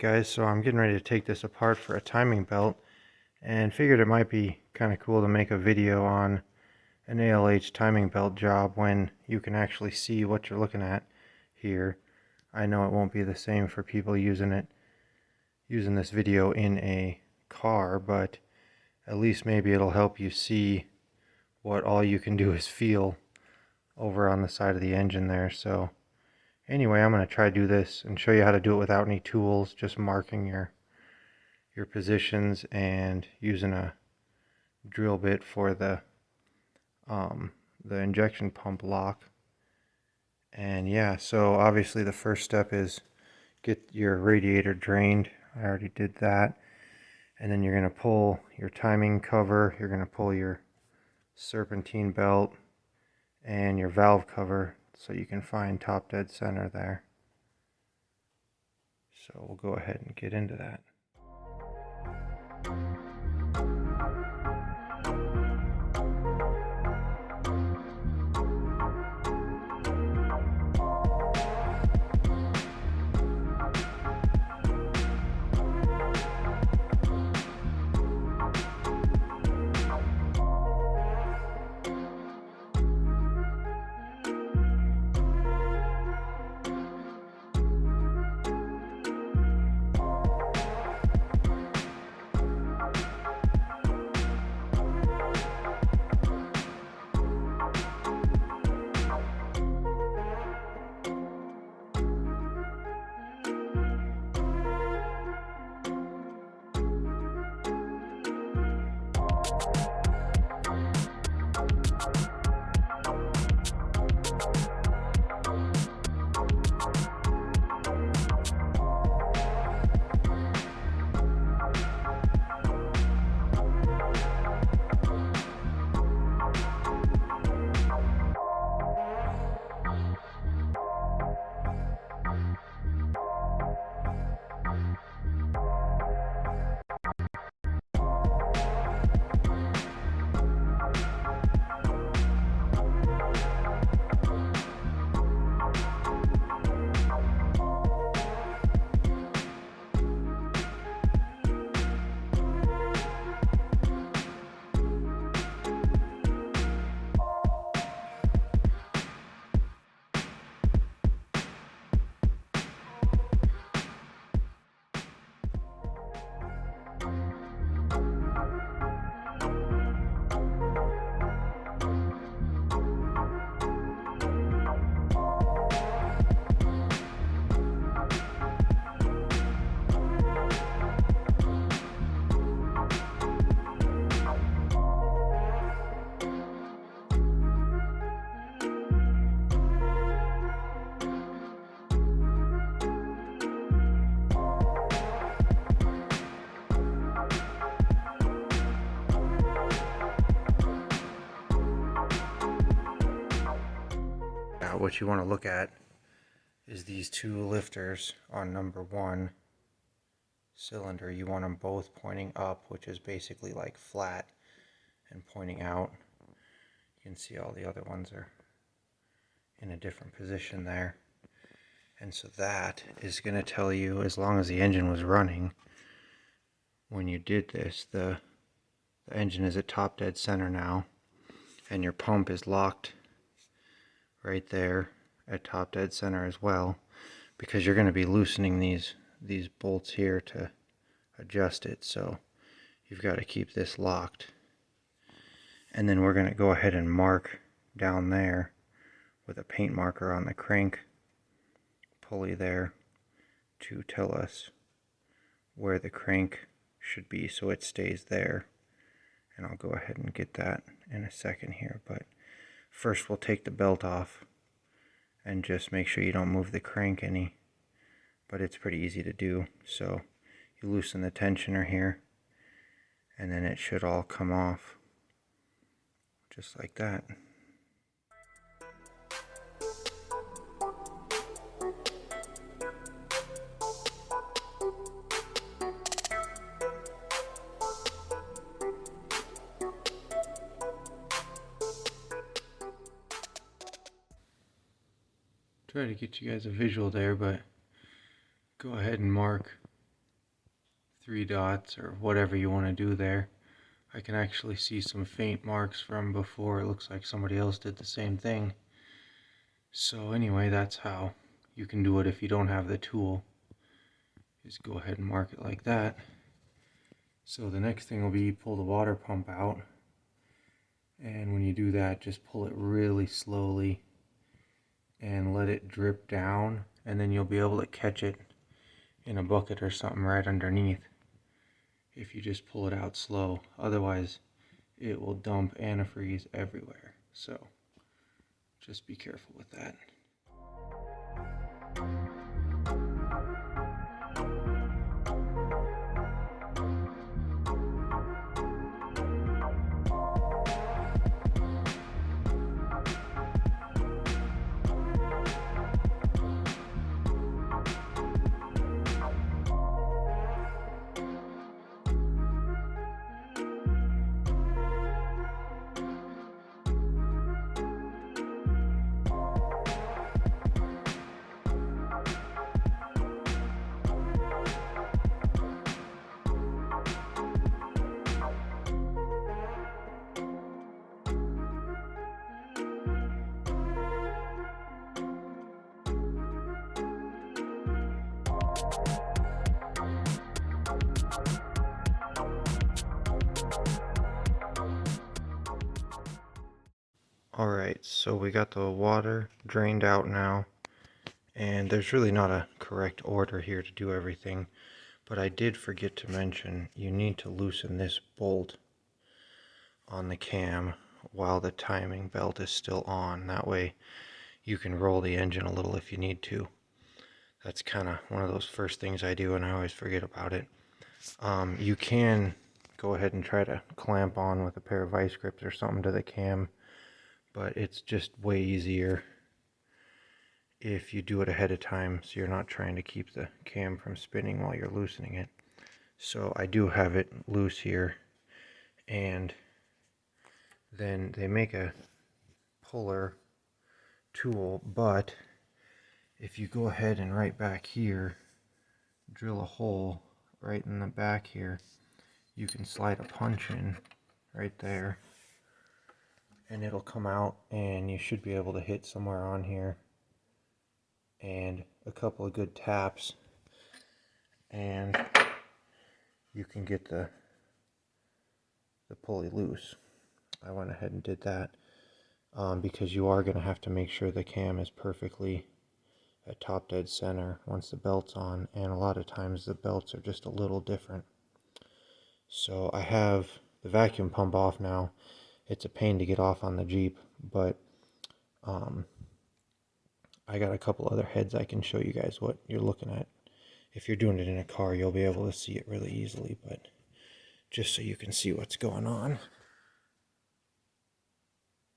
Alright guys, so I'm getting ready to take this apart for a timing belt and figured it might be kind of cool to make a video on an ALH timing belt job when you can actually see what you're looking at here. I know it won't be the same for people using this video in a car, but at least maybe it'll help you see what all you can do is feel over on the side of the engine there. So anyway, I'm going to try to do this and show you how to do it without any tools, just marking your positions and using a drill bit for the injection pump lock. And yeah, so obviously the first step is get your radiator drained. I already did that. And then you're going to pull your timing cover, you're going to pull your serpentine belt and your valve cover so you can find top dead center there. So we'll go ahead and get into that. What you want to look at is these two lifters on number 1 cylinder. You want them both pointing up, which is basically like flat and pointing out. You can see all the other ones are in a different position there. And so that is going to tell you, as long as the engine was running when you did this, the engine is at top dead center now, and your pump is locked right there at top dead center as well, because you're going to be loosening these bolts here to adjust it. So you've got to keep this locked. And then we're going to go ahead and mark down there with a paint marker on the crank pulley there to tell us where the crank should be so it stays there. And I'll go ahead and get that in a second here, but first we'll take the belt off and just make sure you don't move the crank any, but it's pretty easy to do. So you loosen the tensioner here and then it should all come off just like that. Try to get you guys a visual there, but go ahead and mark 3 dots or whatever you want to do there. I can actually see some faint marks from before. It looks like somebody else did the same thing. So anyway, that's how you can do it if you don't have the tool. Just go ahead and mark it like that. So the next thing will be pull the water pump out. And when you do that, just pull it really slowly and let it drip down, and then you'll be able to catch it in a bucket or something right underneath if you just pull it out slow. Otherwise it will dump antifreeze everywhere, so just be careful with that. Alright, so we got the water drained out now, and there's really not a correct order here to do everything, but I did forget to mention you need to loosen this bolt on the cam while the timing belt is still on. That way you can roll the engine a little if you need to. That's kind of one of those first things I do, and I always forget about it. You can go ahead and try to clamp on with a pair of vice grips or something to the cam, but it's just way easier if you do it ahead of time, so you're not trying to keep the cam from spinning while you're loosening it. So I do have it loose here, and then they make a puller tool, but if you go ahead and right back here drill a hole right in the back here, you can slide a punch in right there and it'll come out, and you should be able to hit somewhere on here, and a couple of good taps and you can get the pulley loose. I went ahead and did that because you are going to have to make sure the cam is perfectly at top dead center once the belt's on, and a lot of times the belts are just a little different. So I have the vacuum pump off now. It's a pain to get off on the Jeep, but I got a couple other heads I can show you guys what you're looking at. If you're doing it in a car, you'll be able to see it really easily, but just so you can see what's going on.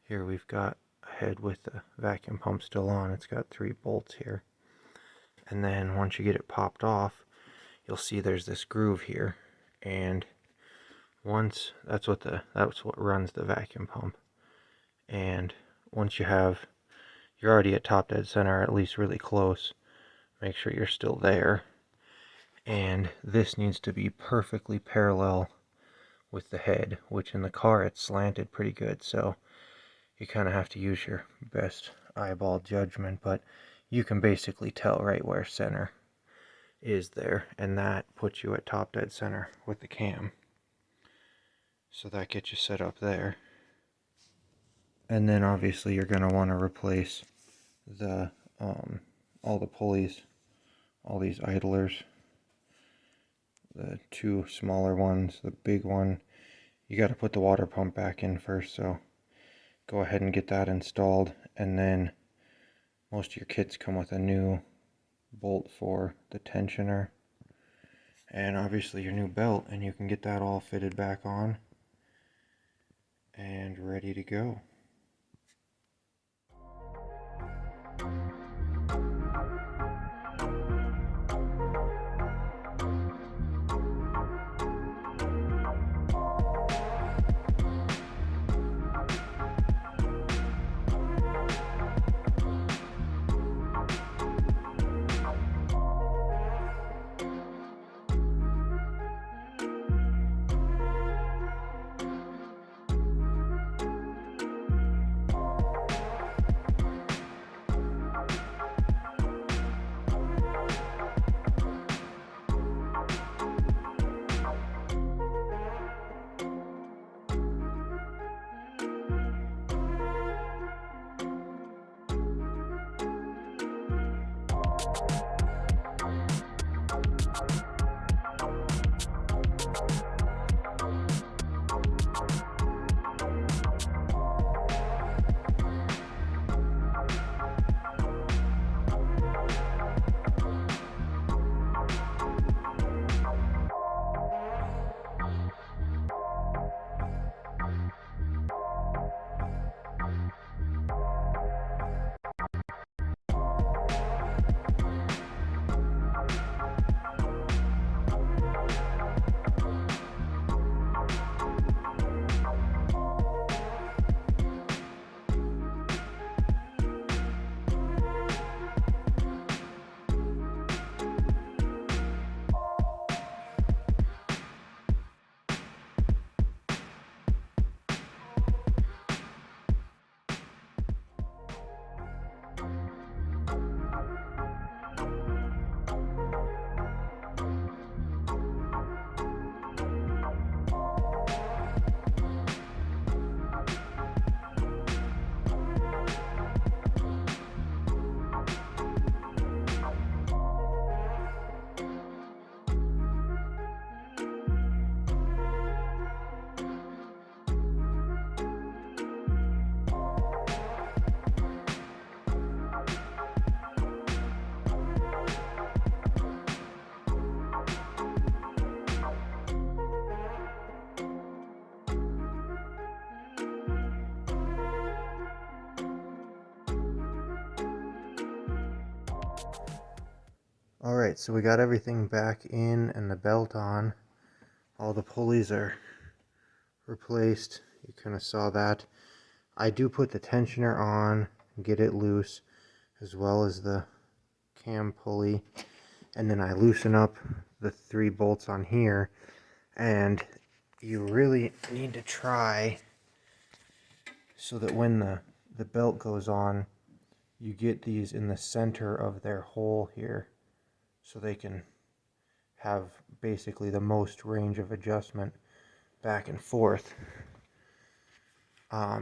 Here we've got a head with the vacuum pump still on. It's got 3 bolts here. And then once you get it popped off, you'll see there's this groove here, and once that's what runs the vacuum pump. And once you're already at top dead center, at least really close, make sure you're still there, and this needs to be perfectly parallel with the head, which in the car it's slanted pretty good, so you kind of have to use your best eyeball judgment, but you can basically tell right where center is there, and that puts you at top dead center with the cam. So that gets you set up there. And then obviously you're going to want to replace the all the pulleys, all these idlers, the 2 smaller ones, the big one. You got to put the water pump back in first, so go ahead and get that installed, and then most of your kits come with a new bolt for the tensioner, and obviously your new belt, and you can get that all fitted back on and ready to go. Alright, so we got everything back in and the belt on. All the pulleys are replaced. You kind of saw that. I do put the tensioner on and get it loose, as well as the cam pulley. And then I loosen up the 3 bolts on here. And you really need to try so that when the belt goes on, you get these in the center of their hole here, so they can have basically the most range of adjustment back and forth,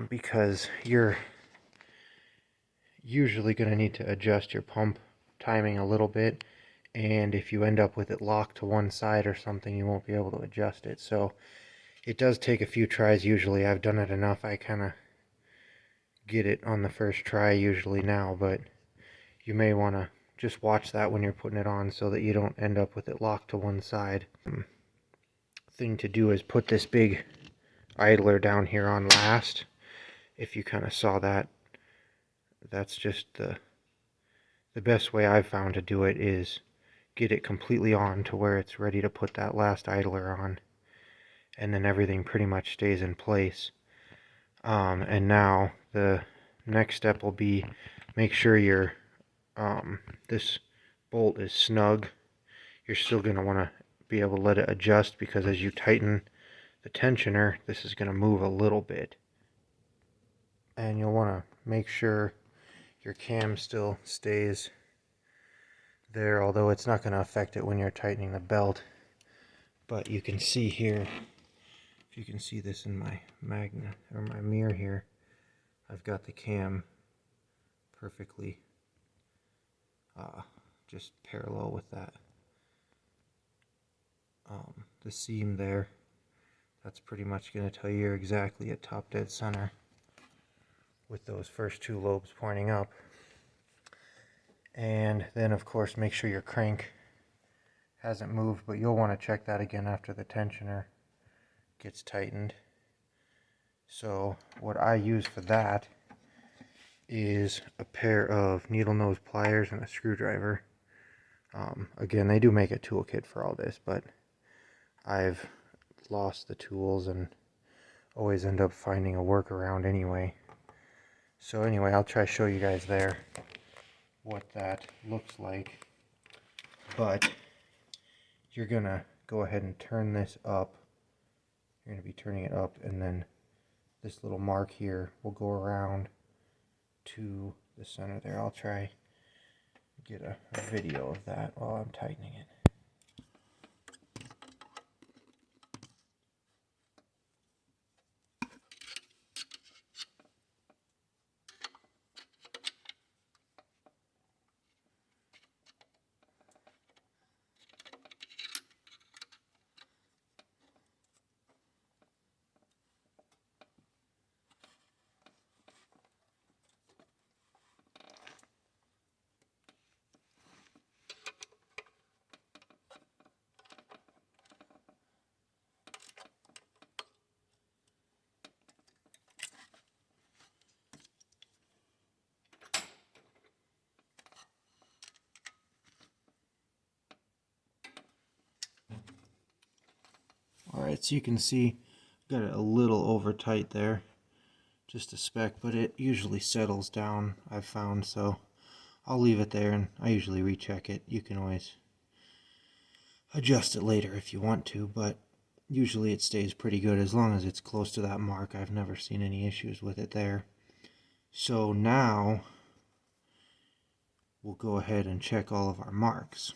because you're usually going to need to adjust your pump timing a little bit, and if you end up with it locked to one side or something, you won't be able to adjust it. So it does take a few tries. Usually I've done it enough, I kind of get it on the first try usually now, but you may want to just watch that when you're putting it on so that you don't end up with it locked to one side. Thing to do is put this big idler down here on last. If you kind of saw that, that's just the best way I've found to do it, is get it completely on to where it's ready to put that last idler on, and then everything pretty much stays in place. And now the next step will be make sure your this bolt is snug. You're still going to want to be able to let it adjust, because as you tighten the tensioner, this is going to move a little bit. And you'll want to make sure your cam still stays there, although it's not going to affect it when you're tightening the belt. But you can see here, if you can see this in my magnet or my mirror here, I've got the cam perfectly just parallel with that. The seam there, that's pretty much going to tell you you're exactly at top dead center with those first 2 lobes pointing up. And then of course make sure your crank hasn't moved, but you'll want to check that again after the tensioner gets tightened. So what I use for that is a pair of needle nose pliers and a screwdriver. Again, they do make a toolkit for all this, but I've lost the tools and always end up finding a workaround anyway. So anyway, I'll try to show you guys there what that looks like. But you're gonna go ahead and turn this up. You're gonna be turning it up, and then this little mark here will go around to the center there. I'll try get a video of that while I'm tightening it. Alright, so you can see got it a little over tight there, just a speck, but it usually settles down, I've found, so I'll leave it there, and I usually recheck it. You can always adjust it later if you want to, but usually it stays pretty good as long as it's close to that mark. I've never seen any issues with it there. So now we'll go ahead and check all of our marks.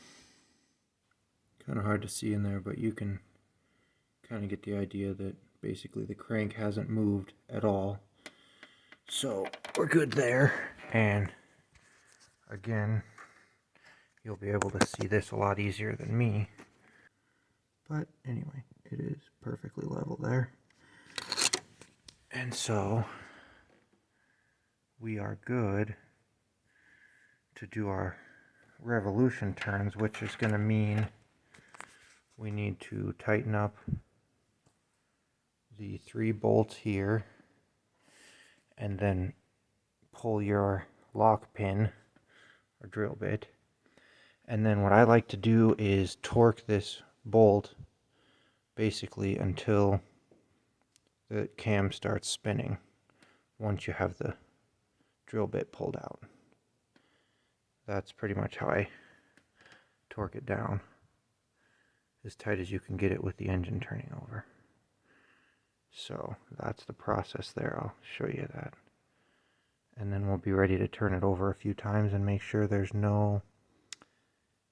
Kind of hard to see in there, but you can kind of get the idea that basically the crank hasn't moved at all. So we're good there. And again, you'll be able to see this a lot easier than me. But anyway, it is perfectly level there. And so we are good to do our revolution turns, which is going to mean we need to tighten up the 3 bolts here and then pull your lock pin or drill bit. And then what I like to do is torque this bolt basically until the cam starts spinning once you have the drill bit pulled out. That's pretty much how I torque it down, as tight as you can get it with the engine turning over. So that's the process there. I'll show you that. And then we'll be ready to turn it over a few times and make sure there's no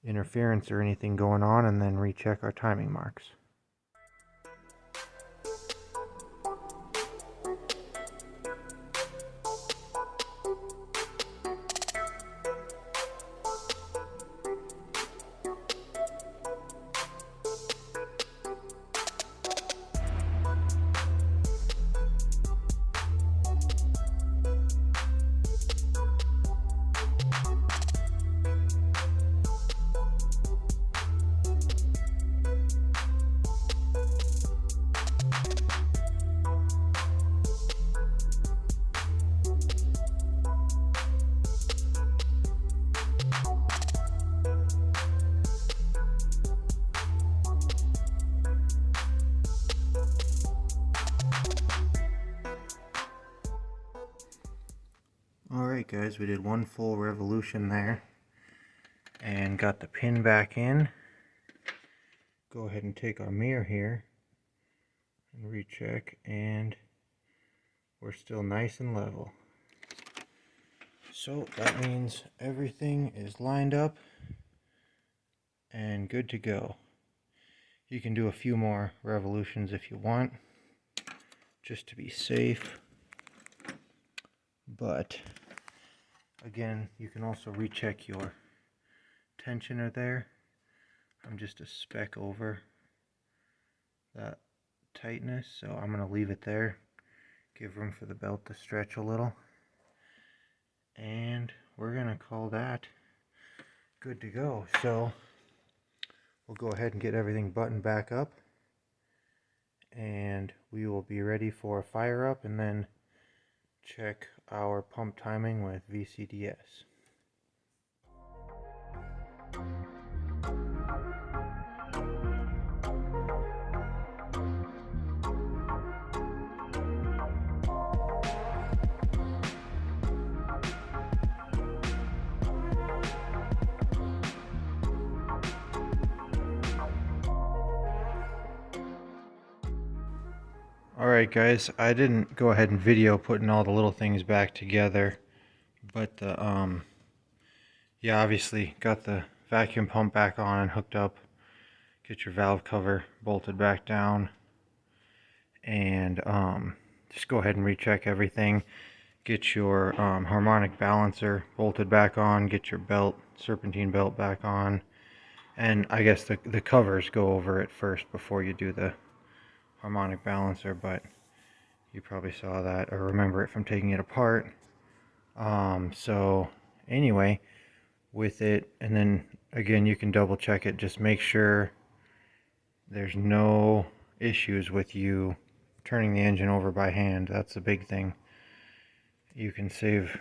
interference or anything going on, and then recheck our timing marks. Alright guys, we did 1 full revolution there and got the pin back in. Go ahead and take our mirror here and recheck, and we're still nice and level. So that means everything is lined up and good to go. You can do a few more revolutions if you want, just to be safe. But again, you can also recheck your tensioner there. I'm just a speck over that tightness, so I'm going to leave it there. Give room for the belt to stretch a little. And we're going to call that good to go. So we'll go ahead and get everything buttoned back up, and we will be ready for a fire up and then check our pump timing with VCDS. Alright guys, I didn't go ahead and video putting all the little things back together, but yeah, obviously got the vacuum pump back on and hooked up. Get your valve cover bolted back down, and just go ahead and recheck everything. Get your harmonic balancer bolted back on, get your belt, serpentine belt back on, and I guess the covers go over it first before you do the harmonic balancer, but you probably saw that or remember it from taking it apart. So anyway, with it, and then again you can double check it, just make sure there's no issues with you turning the engine over by hand. That's the big thing. You can save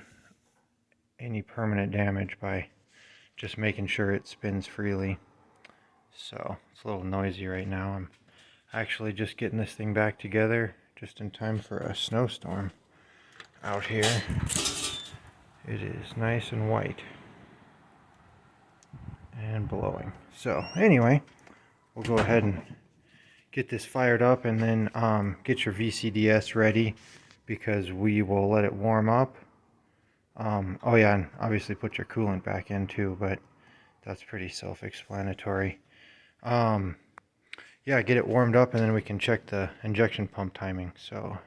any permanent damage by just making sure it spins freely. So it's a little noisy right now. I'm Actually just getting this thing back together just in time for a snowstorm out here. It is nice and white and blowing. So anyway, we'll go ahead and get this fired up, and then get your VCDS ready, because we will let it warm up. Oh yeah, and obviously put your coolant back in too, but that's pretty self-explanatory. Yeah, get it warmed up, and then we can check the injection pump timing. So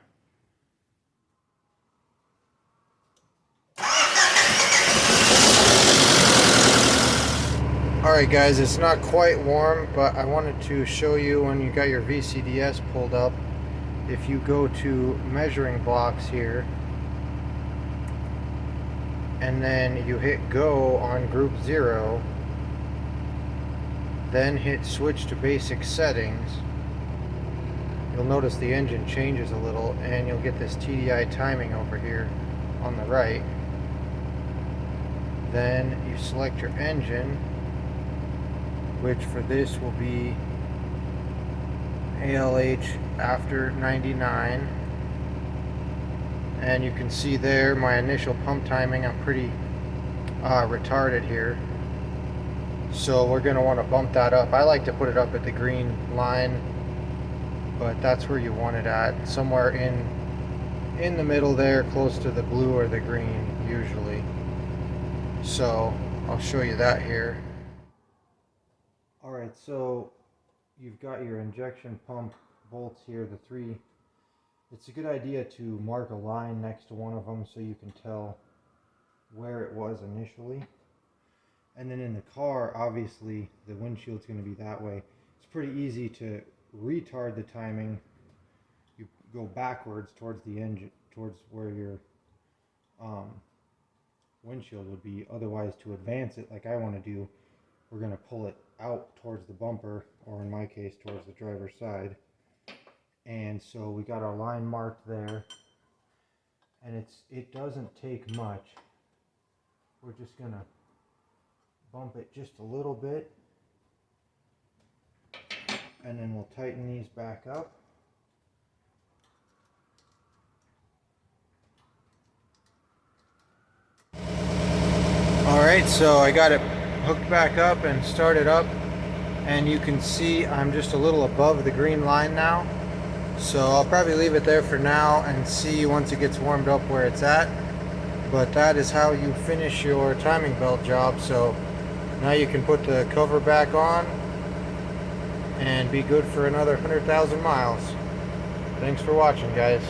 alright guys, it's not quite warm, but I wanted to show you when you got your VCDS pulled up. If you go to measuring blocks here, and then you hit go on group 0, then hit switch to basic settings, you'll notice the engine changes a little, and you'll get this TDI timing over here on the right. Then you select your engine, which for this will be ALH after 99. And you can see there my initial pump timing. I'm pretty retarded here, so we're going to want to bump that up. I like to put it up at the green line, but that's where you want it at, somewhere in the middle there, close to the blue or the green usually. So I'll show you that here. Alright, so you've got your injection pump bolts here, the 3. It's a good idea to mark a line next to one of them so you can tell where it was initially. And then in the car, obviously the windshield's going to be that way. It's pretty easy to retard the timing. You go backwards towards the engine, towards where your windshield would be. Otherwise, to advance it like I want to do, we're going to pull it out towards the bumper, or in my case towards the driver's side. And so we got our line marked there, and it doesn't take much. We're just going to bump it just a little bit, and then we'll tighten these back up. Alright, so I got it hooked back up and started up, and you can see I'm just a little above the green line now. So I'll probably leave it there for now and see once it gets warmed up where it's at. But that is how you finish your timing belt job. So now you can put the cover back on and be good for another 100,000 miles. Thanks for watching, guys.